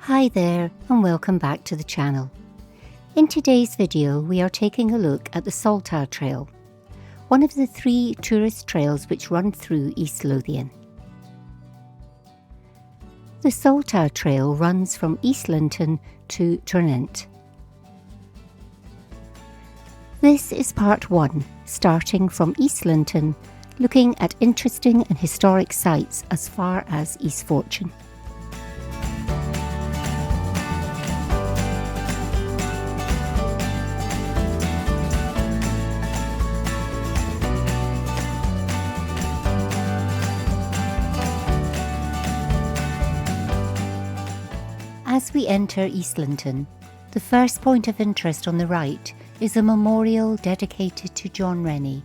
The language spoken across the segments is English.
Hi there and welcome back to the channel. In today's video we are taking a look at the Saltire Trail, one of the 3 tourist trails which run through East Lothian. The Saltire Trail runs from East Lothian to Tranent. This is part 1, starting from East Lothian, looking at interesting and historic sites as far as East Fortune. As we enter East Lothian, the first point of interest on the right is a memorial dedicated to John Rennie,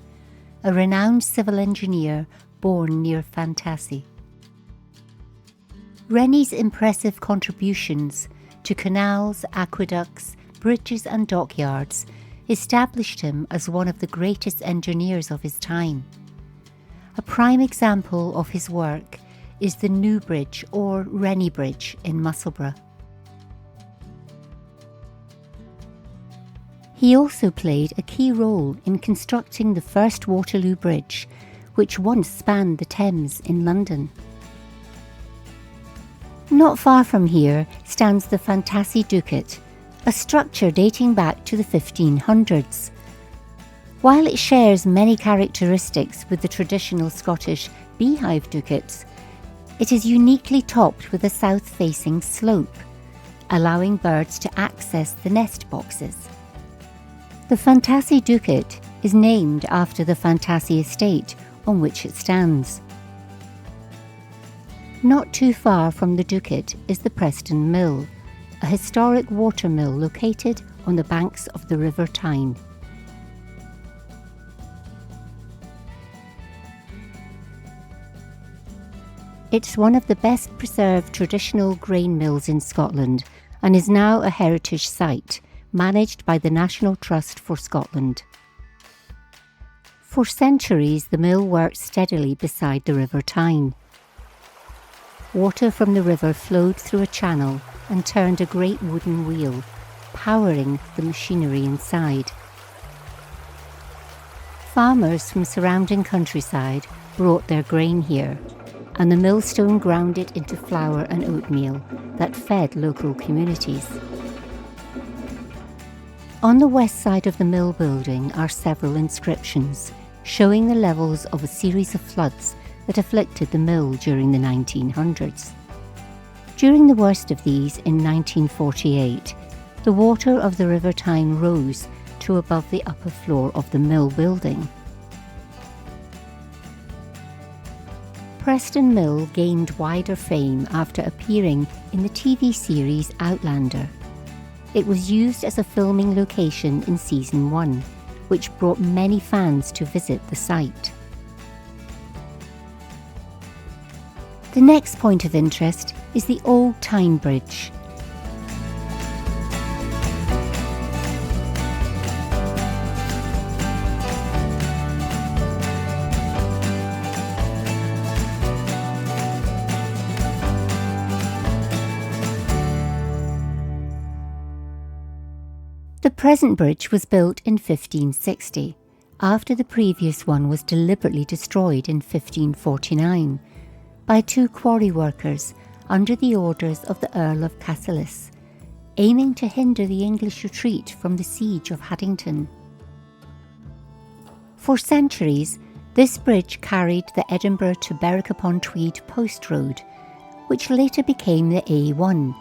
a renowned civil engineer born near Fantasy. Rennie's impressive contributions to canals, aqueducts, bridges and dockyards established him as one of the greatest engineers of his time. A prime example of his work is the New Bridge or Rennie Bridge in Musselburgh. He also played a key role in constructing the first Waterloo Bridge, which once spanned the Thames in London. Not far from here stands the Fantasy Ducat, a structure dating back to the 1500s. While it shares many characteristics with the traditional Scottish beehive ducats, it is uniquely topped with a south-facing slope, allowing birds to access the nest boxes. The Fantasy Ducat is named after the Fantasy estate on which it stands. Not too far from the Ducat is the Preston Mill, a historic water mill located on the banks of the River Tyne. It's one of the best preserved traditional grain mills in Scotland and is now a heritage site, managed by the National Trust for Scotland. For centuries, the mill worked steadily beside the River Tyne. Water from the river flowed through a channel and turned a great wooden wheel, powering the machinery inside. Farmers from surrounding countryside brought their grain here, and the millstone ground it into flour and oatmeal that fed local communities. On the west side of the mill building are several inscriptions showing the levels of a series of floods that afflicted the mill during the 1900s. During the worst of these in 1948, the water of the River Tyne rose to above the upper floor of the mill building. Preston Mill gained wider fame after appearing in the TV series Highlander. It was used as a filming location in Season 1, which brought many fans to visit the site. The next point of interest is the Old Tyne Bridge. The present bridge was built in 1560, after the previous one was deliberately destroyed in 1549 by 2 quarry workers under the orders of the Earl of Cassilis, aiming to hinder the English retreat from the siege of Haddington. For centuries, this bridge carried the Edinburgh to Berwick-upon-Tweed post road, which later became the A1.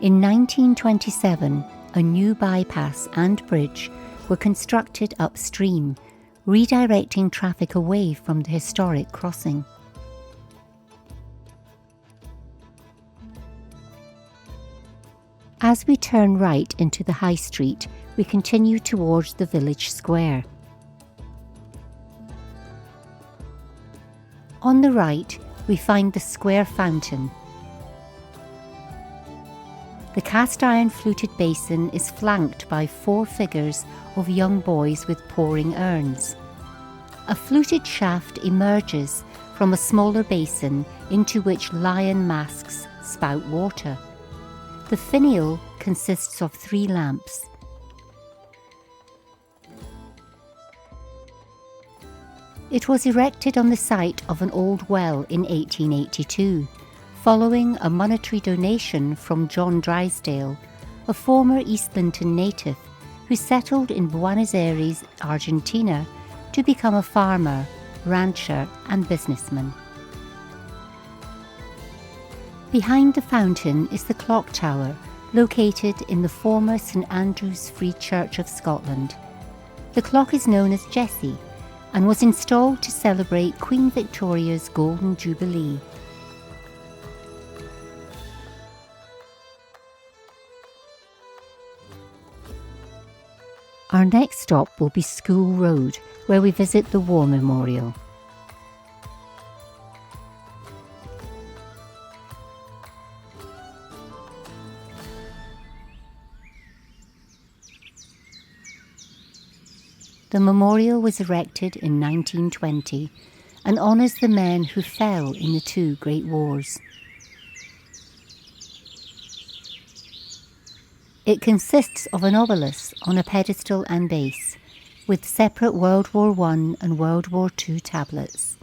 In 1927, a new bypass and bridge were constructed upstream, redirecting traffic away from the historic crossing. As we turn right into the High Street, we continue towards the village square. On the right, we find the square fountain. The cast-iron fluted basin is flanked by 4 figures of young boys with pouring urns. A fluted shaft emerges from a smaller basin into which lion masks spout water. The finial consists of 3 lamps. It was erected on the site of an old well in 1882, following a monetary donation from John Drysdale, a former East Lothian native who settled in Buenos Aires, Argentina, to become a farmer, rancher and businessman. Behind the fountain is the clock tower, located in the former St Andrew's Free Church of Scotland. The clock is known as Jessie and was installed to celebrate Queen Victoria's Golden Jubilee. Our next stop will be School Road, where we visit the War Memorial. The memorial was erected in 1920 and honours the men who fell in the 2 Great Wars. It consists of an obelisk on a pedestal and base, with separate World War I and World War II tablets.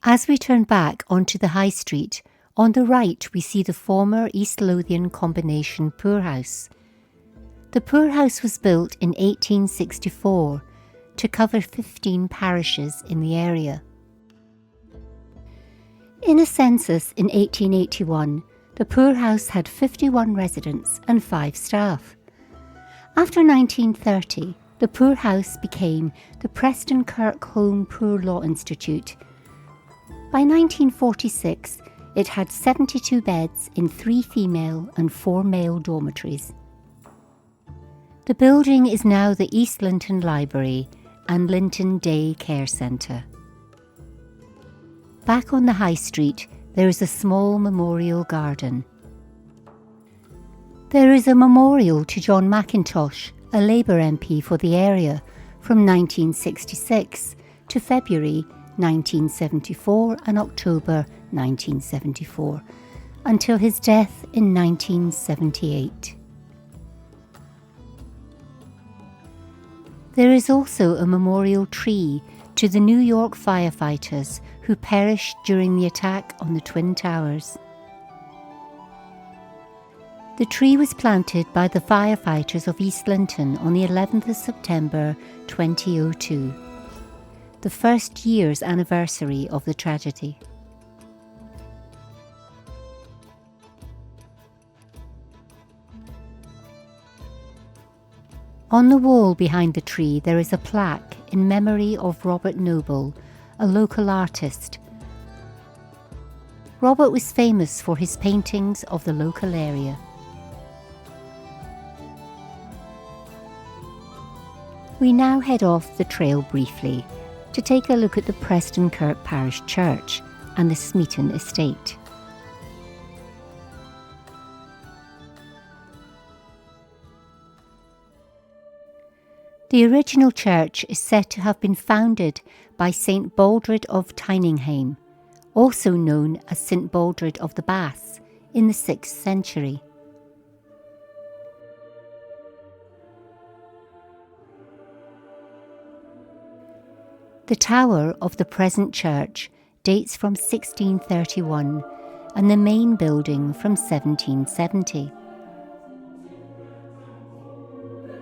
As we turn back onto the High Street, on the right we see the former East Lothian Combination Poorhouse. The poorhouse was built in 1864 to cover 15 parishes in the area. In a census in 1881, the poorhouse had 51 residents and 5 staff. After 1930, the poorhouse became the Preston Kirk Home Poor Law Institute. By 1946, it had 72 beds in 3 female and 4 male dormitories. The building is now the East Lothian Library and Linton Day Care Centre. Back on the High Street, there is a small memorial garden. There is a memorial to John Mackintosh, a Labour MP for the area, from 1966 to February 1974 and October 1974, until his death in 1978. There is also a memorial tree to the New York firefighters who perished during the attack on the Twin Towers. The tree was planted by the firefighters of East Lothian on the 11th of September 2002, the first year's anniversary of the tragedy. On the wall behind the tree there is a plaque in memory of Robert Noble, a local artist. Robert was famous for his paintings of the local area. We now head off the trail briefly to take a look at the Preston Kirk Parish Church and the Smeaton Estate. The original church is said to have been founded by St Baldred of Tyningham, also known as St Baldred of the Baths, in the 6th century. The tower of the present church dates from 1631 and the main building from 1770.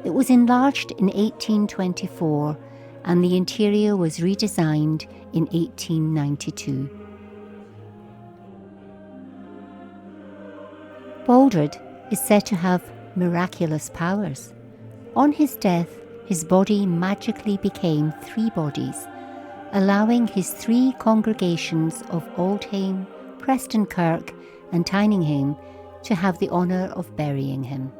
It was enlarged in 1824 and the interior was redesigned in 1892. Baldred is said to have miraculous powers. On his death, his body magically became 3 bodies, allowing his 3 congregations of Oldham, Preston Kirk and Tyningham to have the honour of burying him.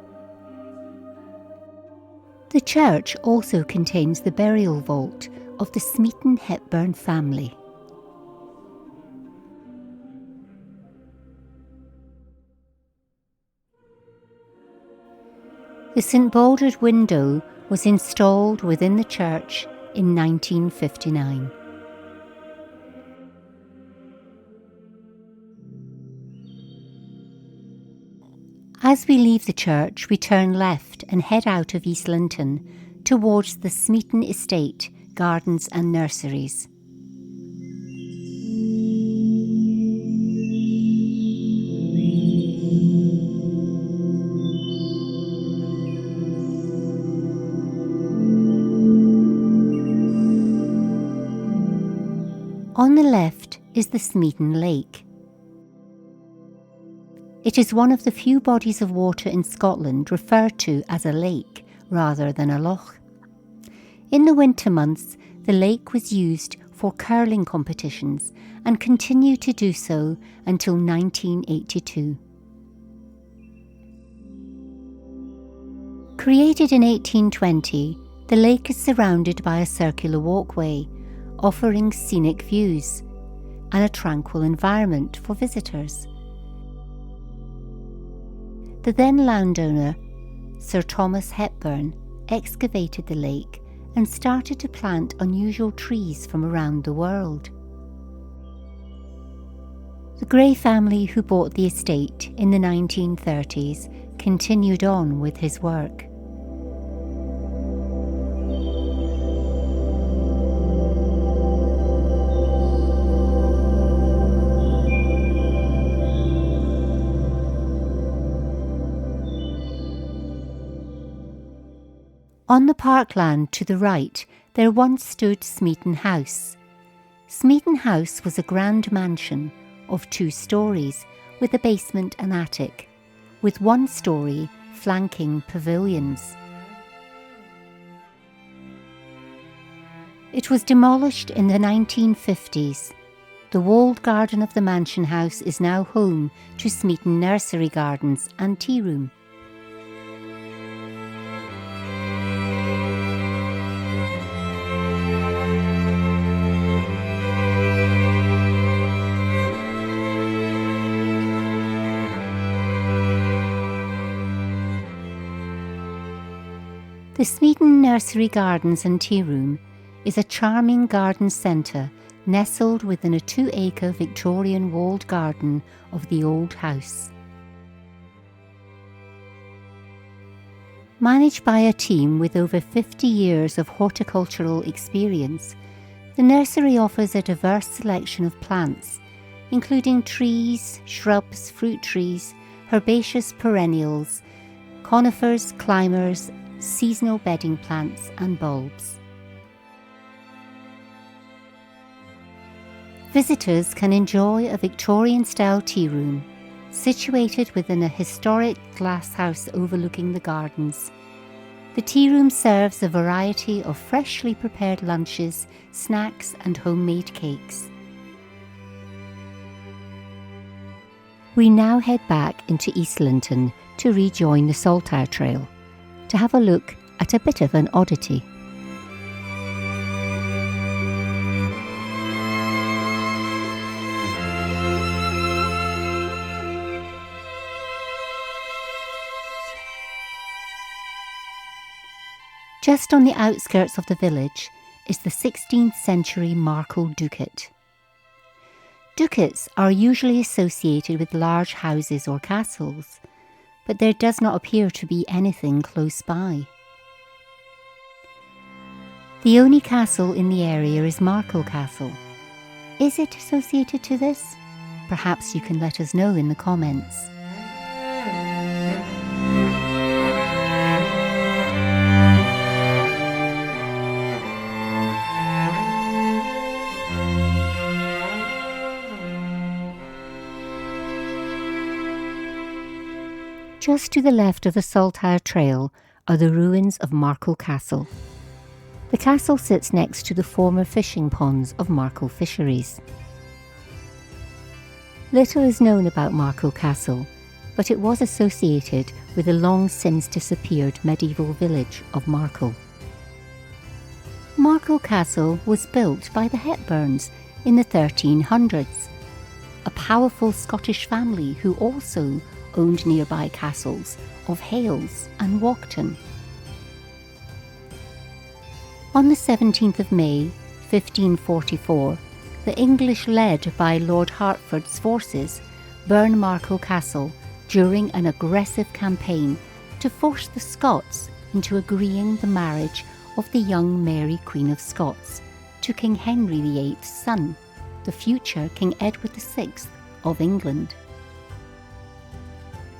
The church also contains the burial vault of the Smeaton Hepburn family. The St Baldred window was installed within the church in 1959. As we leave the church, we turn left and head out of East Lothian towards the Smeaton Estate, Gardens and Nurseries. On the left is the Smeaton Lake. It is one of the few bodies of water in Scotland referred to as a lake rather than a loch. In the winter months, the lake was used for curling competitions and continued to do so until 1982. Created in 1820, the lake is surrounded by a circular walkway, offering scenic views and a tranquil environment for visitors. The then landowner, Sir Thomas Hepburn, excavated the lake and started to plant unusual trees from around the world. The Gray family who bought the estate in the 1930s continued on with his work. On the parkland to the right, there once stood Smeaton House. Smeaton House was a grand mansion of 2 stories with a basement and attic, with 1 story flanking pavilions. It was demolished in the 1950s. The walled garden of the mansion house is now home to Smeaton Nursery Gardens and Tea Room. The Smeaton Nursery Gardens and Tea Room is a charming garden centre nestled within a 2-acre Victorian walled garden of the old house. Managed by a team with over 50 years of horticultural experience, the nursery offers a diverse selection of plants, including trees, shrubs, fruit trees, herbaceous perennials, conifers, climbers, seasonal bedding plants and bulbs. Visitors can enjoy a Victorian-style tea room situated within a historic glass house overlooking the gardens. The tea room serves a variety of freshly prepared lunches, snacks and homemade cakes. We now head back into East Lothian to rejoin the Saltire Trail, to have a look at a bit of an oddity. Just on the outskirts of the village is the 16th century Markel Ducat. Ducats are usually associated with large houses or castles, but there does not appear to be anything close by. The only castle in the area is Markel Castle. Is it associated to this? Perhaps you can let us know in the comments. Just to the left of the Saltire Trail are the ruins of Markel Castle. The castle sits next to the former fishing ponds of Markel Fisheries. Little is known about Markel Castle, but it was associated with the long since disappeared medieval village of Markel. Markel Castle was built by the Hepburns in the 1300s, a powerful Scottish family who also owned nearby castles of Hales and Walkton. On the 17th of May, 1544, the English, led by Lord Hertford's forces, burned Markel Castle during an aggressive campaign to force the Scots into agreeing the marriage of the young Mary Queen of Scots to King Henry VIII's son, the future King Edward VI of England.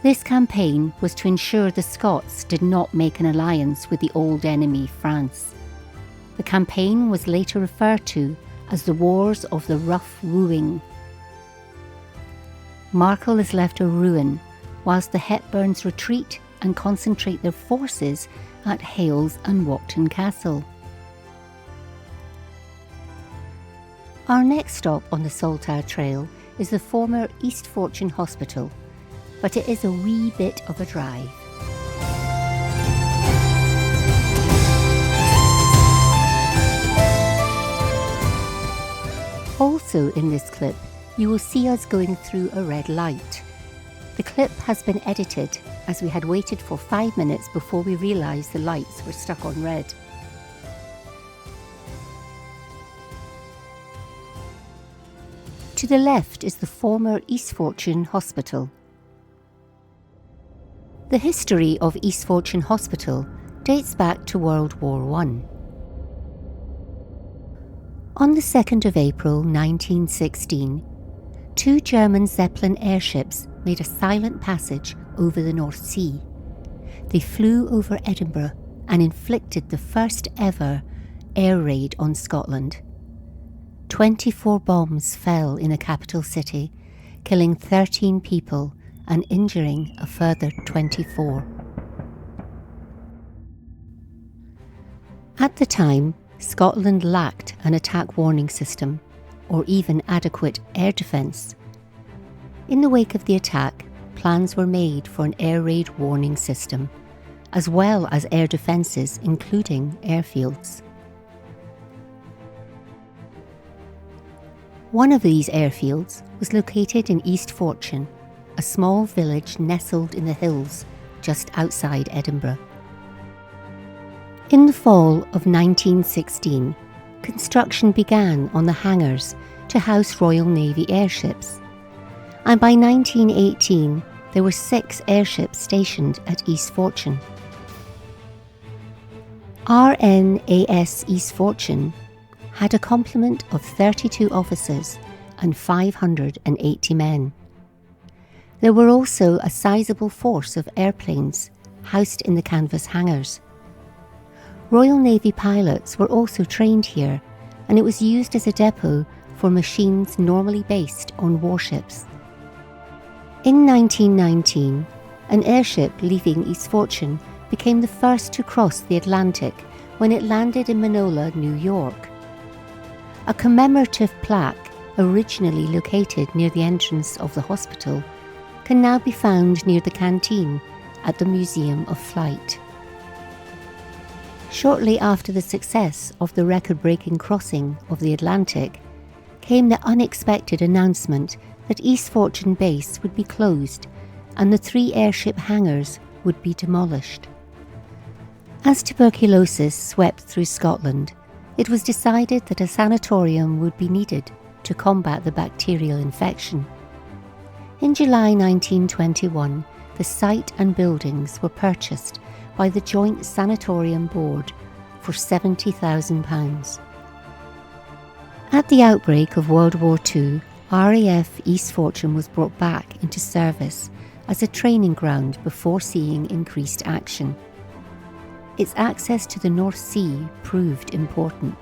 This campaign was to ensure the Scots did not make an alliance with the old enemy France. The campaign was later referred to as the Wars of the Rough Wooing. Markel is left a ruin, whilst the Hepburns retreat and concentrate their forces at Hales and Walkton Castle. Our next stop on the Saltire Trail is the former East Fortune Hospital, but it is a wee bit of a drive. Also in this clip, you will see us going through a red light. The clip has been edited as we had waited for 5 minutes before we realised the lights were stuck on red. To the left is the former East Fortune Hospital. The history of East Fortune Hospital dates back to World War I. On the 2nd of April 1916, 2 German Zeppelin airships made a silent passage over the North Sea. They flew over Edinburgh and inflicted the first ever air raid on Scotland. 24 bombs fell in the capital city, killing 13 people and injuring a further 24. At the time, Scotland lacked an attack warning system or even adequate air defence. In the wake of the attack, plans were made for an air raid warning system, as well as air defences including airfields. One of these airfields was located in East Fortune, a small village nestled in the hills just outside Edinburgh. In the fall of 1916, construction began on the hangars to house Royal Navy airships, and by 1918 there were 6 airships stationed at East Fortune. RNAS East Fortune had a complement of 32 officers and 580 men. There were also a sizable force of airplanes housed in the canvas hangars. Royal Navy pilots were also trained here, and it was used as a depot for machines normally based on warships. In 1919, an airship leaving East Fortune became the first to cross the Atlantic when it landed in Manola, New York. A commemorative plaque, originally located near the entrance of the hospital, can now be found near the canteen at the Museum of Flight. Shortly after the success of the record-breaking crossing of the Atlantic, came the unexpected announcement that East Fortune Base would be closed and the 3 airship hangars would be demolished. As tuberculosis swept through Scotland, it was decided that a sanatorium would be needed to combat the bacterial infection. In July 1921, the site and buildings were purchased by the Joint Sanatorium Board for £70,000. At the outbreak of World War II, RAF East Fortune was brought back into service as a training ground before seeing increased action. Its access to the North Sea proved important.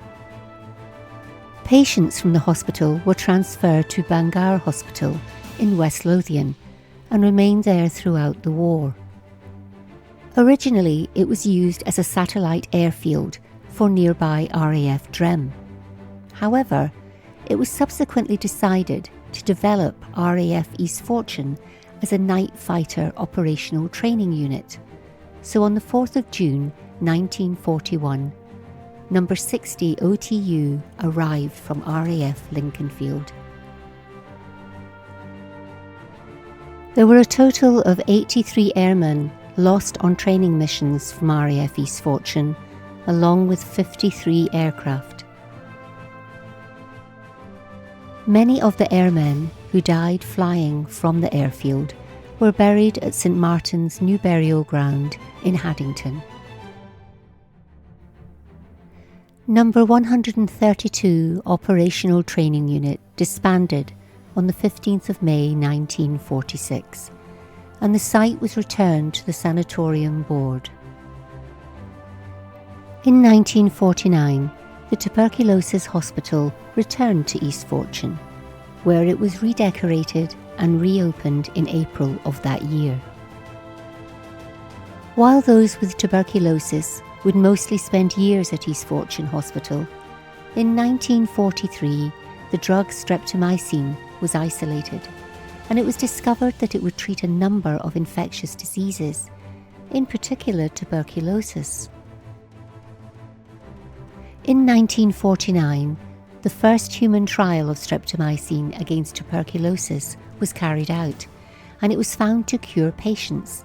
Patients from the hospital were transferred to Bangor Hospital in West Lothian and remained there throughout the war. Originally, it was used as a satellite airfield for nearby RAF Drem. However, it was subsequently decided to develop RAF East Fortune as a night fighter operational training unit. So on the 4th of June 1941, number 60 OTU arrived from RAF Lincolnfield. There were a total of 83 airmen lost on training missions from RAF East Fortune, along with 53 aircraft. Many of the airmen who died flying from the airfield were buried at St Martin's New Burial Ground in Haddington. Number 132 Operational Training Unit disbanded on the 15th of May 1946, and the site was returned to the Sanatorium Board. In 1949, the Tuberculosis Hospital returned to East Fortune, where it was redecorated and reopened in April of that year. While those with tuberculosis would mostly spend years at East Fortune Hospital, in 1943 the drug streptomycin was isolated, and it was discovered that it would treat a number of infectious diseases, in particular tuberculosis. In 1949, the first human trial of streptomycin against tuberculosis was carried out, and it was found to cure patients.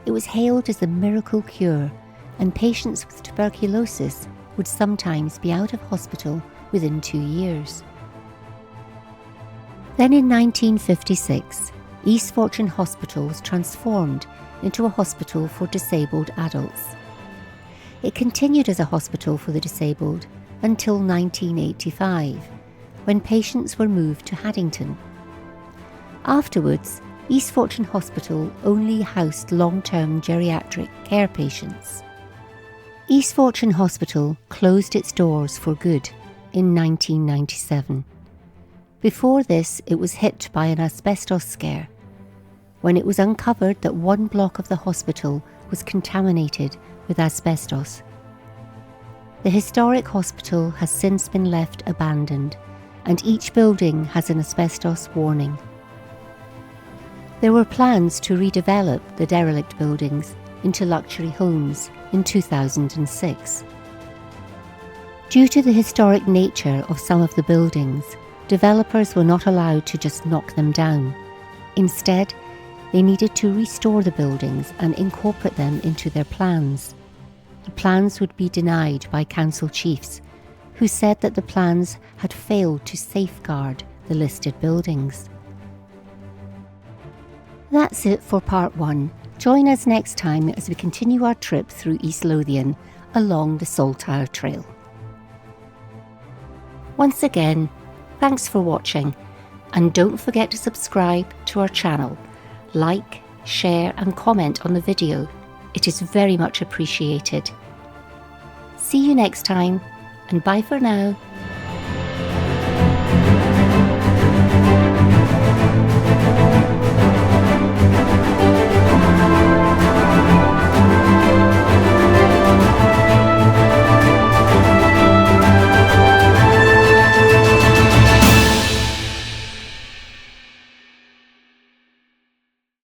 It was hailed as the miracle cure, and patients with tuberculosis would sometimes be out of hospital within 2 years. Then in 1956, East Fortune Hospital was transformed into a hospital for disabled adults. It continued as a hospital for the disabled until 1985, when patients were moved to Haddington. Afterwards, East Fortune Hospital only housed long-term geriatric care patients. East Fortune Hospital closed its doors for good in 1997. Before this, it was hit by an asbestos scare, when it was uncovered that one block of the hospital was contaminated with asbestos. The historic hospital has since been left abandoned, and each building has an asbestos warning. There were plans to redevelop the derelict buildings into luxury homes in 2006. Due to the historic nature of some of the buildings, developers were not allowed to just knock them down. Instead, they needed to restore the buildings and incorporate them into their plans. The plans would be denied by council chiefs, who said that the plans had failed to safeguard the listed buildings. That's it for part 1. Join us next time as we continue our trip through East Lothian along the Saltire Trail. Once again, thanks for watching, and don't forget to subscribe to our channel. Like, share and comment on the video. It is very much appreciated. See you next time, and bye for now.